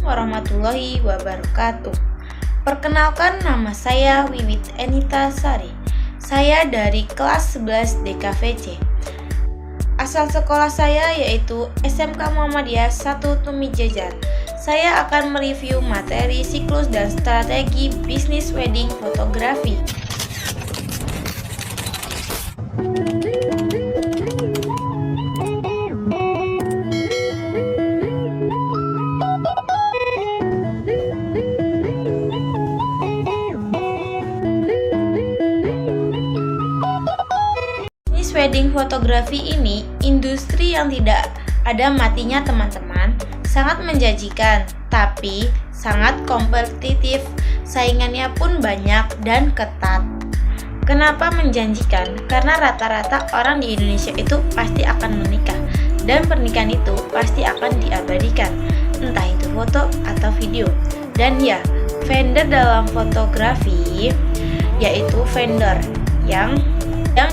Warahmatullahi wabarakatuh. Perkenalkan, nama saya Wiwit Enita Sari. Saya dari kelas 11 DKVC. Asal sekolah saya yaitu SMK Muhammadiyah 1 Tumi Jajar. Saya akan mereview materi, siklus, dan strategi bisnis wedding fotografi. Wedding fotografi ini industri yang tidak ada matinya teman-teman, sangat menjanjikan, tapi sangat kompetitif, saingannya pun banyak dan ketat. Kenapa menjanjikan? Karena rata-rata orang di Indonesia itu pasti akan menikah, dan pernikahan itu pasti akan diabadikan, entah itu foto atau video. Dan ya, vendor dalam fotografi yaitu vendor yang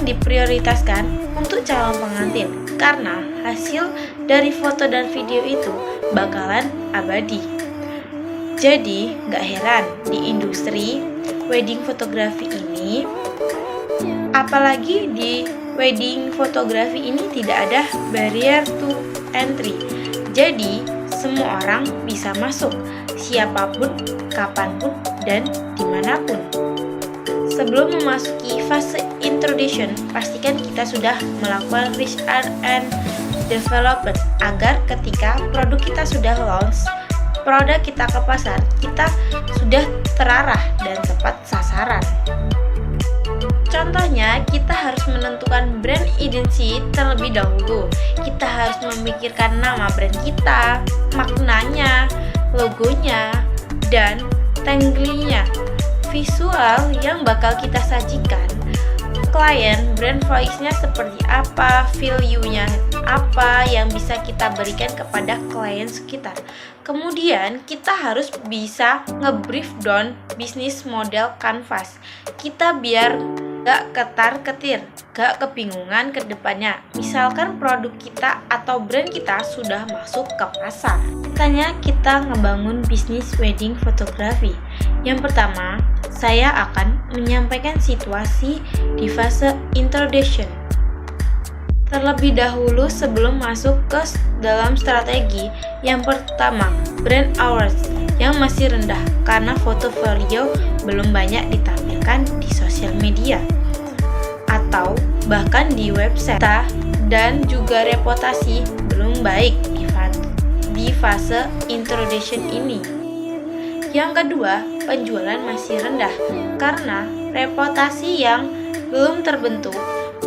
diprioritaskan untuk calon pengantin, karena hasil dari foto dan video itu bakalan abadi. Jadi gak heran di industri wedding fotografi ini, apalagi di wedding fotografi ini tidak ada barrier to entry. Jadi semua orang bisa masuk, siapapun, kapanpun, dan dimanapun. Sebelum memasuki fase introduction, pastikan kita sudah melakukan research and development agar ketika produk kita sudah launch, produk kita ke pasar, kita sudah terarah dan tepat sasaran. Contohnya, kita harus menentukan brand identity terlebih dahulu. Kita harus memikirkan nama brand kita, maknanya, logonya, dan tagline-nya. Visual yang bakal kita sajikan, klien, brand voice-nya seperti apa, value-nya apa yang bisa kita berikan kepada klien sekitar. Kemudian kita harus bisa nge-brief down bisnis model canvas kita biar gak ketar-ketir, gak kebingungan ke depannya. Misalkan produk kita atau brand kita sudah masuk ke pasar, tanya kita ngebangun bisnis wedding fotografi. Yang pertama, saya akan menyampaikan situasi di fase introduction. Terlebih dahulu sebelum masuk ke dalam strategi, yang pertama, brand awareness yang masih rendah karena portofolio belum banyak ditampilkan di sosial media atau bahkan di website, dan juga reputasi belum baik di fase introduction ini. Yang kedua, penjualan masih rendah karena reputasi yang belum terbentuk,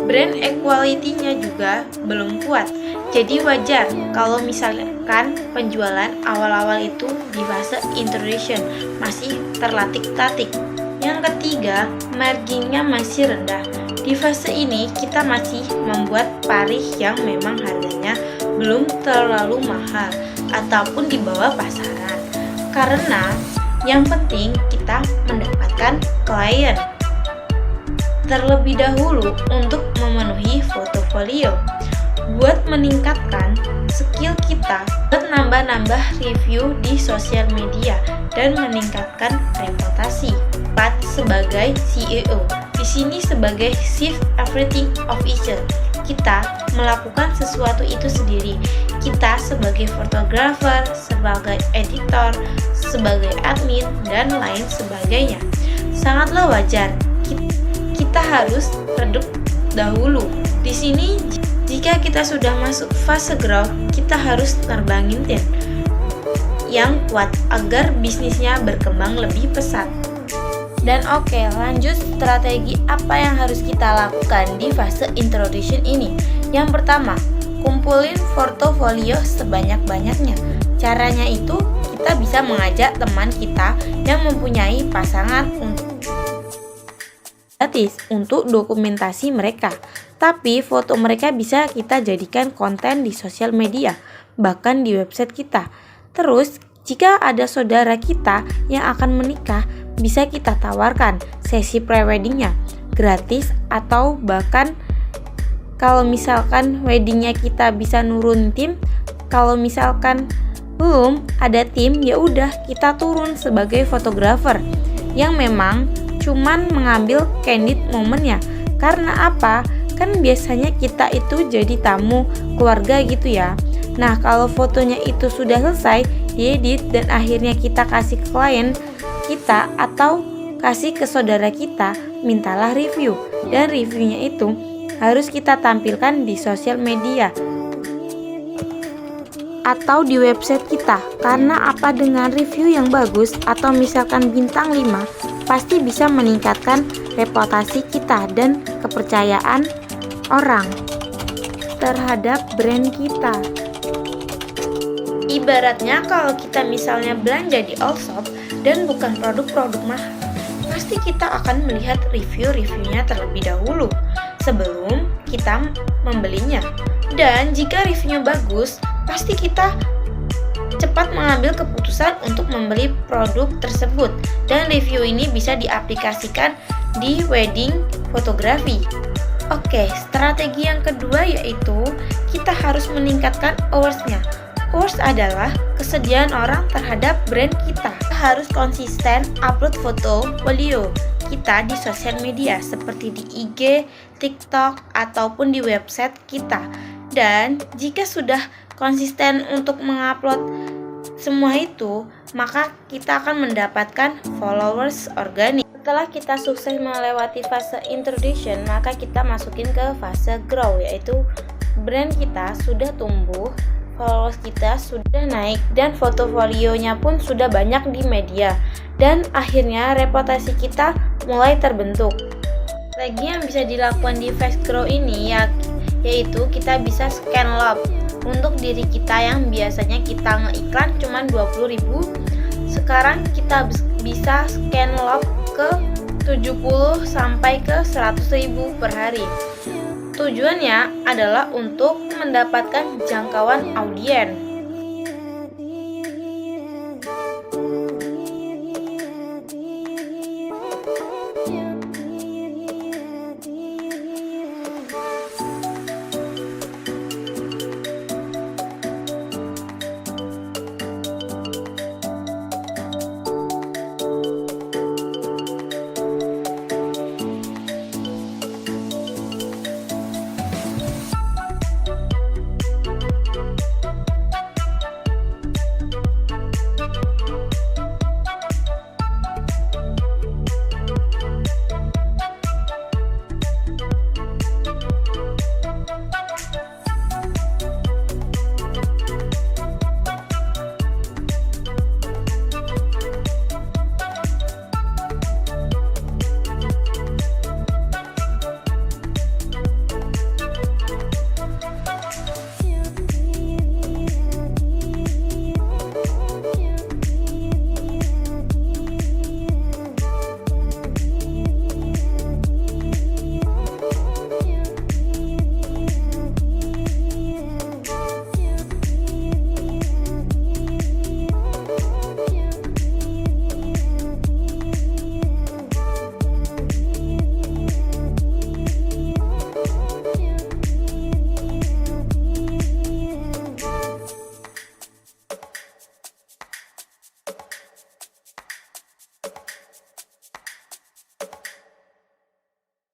brand equality-nya juga belum kuat. Jadi wajar kalau misalkan penjualan awal-awal itu di fase introduction masih terlatik-tatik. Yang ketiga, margin-nya masih rendah. Di fase ini kita masih membuat parih yang memang harganya belum terlalu mahal ataupun di bawah pasaran. Karena yang penting kita mendapatkan klien terlebih dahulu untuk memenuhi portofolio. Buat meningkatkan skill kita, buat nambah-nambah review di sosial media dan meningkatkan reputasi. 4. Sebagai CEO, di sini sebagai Chief Everything Officer, kita melakukan sesuatu itu sendiri. Kita sebagai fotografer, sebagai editor, sebagai admin, dan lain sebagainya. Sangatlah wajar kita harus redup dahulu. Di sini, jika kita sudah masuk fase growth, kita harus terbangin tim yang kuat agar bisnisnya berkembang lebih pesat. Dan oke, lanjut strategi apa yang harus kita lakukan di fase introduction ini. Yang pertama, kumpulin portofolio sebanyak-banyaknya. Caranya itu kita bisa mengajak teman kita yang mempunyai pasangan gratis untuk dokumentasi mereka. Tapi foto mereka bisa kita jadikan konten di sosial media, bahkan di website kita. Terus, jika ada saudara kita yang akan menikah, bisa kita tawarkan sesi pre-weddingnya gratis, atau bahkan kalau misalkan weddingnya kita bisa nurun tim, kalau misalkan Belum ada tim, ya udah kita turun sebagai fotografer yang memang cuman mengambil candid momennya. Karena apa? Kan biasanya kita itu jadi tamu keluarga gitu ya. Nah, kalau fotonya itu sudah selesai diedit dan akhirnya kita kasih ke klien kita atau kasih ke saudara kita, mintalah review. Dan reviewnya itu harus kita tampilkan di sosial media atau di website kita. Karena apa, dengan review yang bagus atau misalkan bintang 5 pasti bisa meningkatkan reputasi kita dan kepercayaan orang terhadap brand kita. Ibaratnya kalau kita misalnya belanja di Allshop dan bukan produk-produk mahal, pasti kita akan melihat review-reviewnya terlebih dahulu sebelum kita membelinya. Dan jika reviewnya bagus, pasti kita cepat mengambil keputusan untuk membeli produk tersebut. Dan review ini bisa diaplikasikan di wedding fotografi. Oke, strategi yang kedua yaitu kita harus meningkatkan awareness-nya. Awareness adalah kesediaan orang terhadap brand kita. Kita harus konsisten upload foto folio kita di sosial media seperti di IG, TikTok, ataupun di website kita. Dan jika sudah konsisten untuk mengupload semua itu, maka kita akan mendapatkan followers organik. Setelah kita sukses melewati fase introduction, maka kita masukin ke fase grow, yaitu brand kita sudah tumbuh, followers kita sudah naik, dan portofolionya pun sudah banyak di media. Dan akhirnya reputasi kita mulai terbentuk. Lagi yang bisa dilakukan di fase grow ini yaitu kita bisa scan lob untuk diri kita yang biasanya kita ngeiklan cuma 20.000. Sekarang kita bisa scan lob ke 70 sampai ke 100.000 per hari. Tujuannya adalah untuk mendapatkan jangkauan audiens.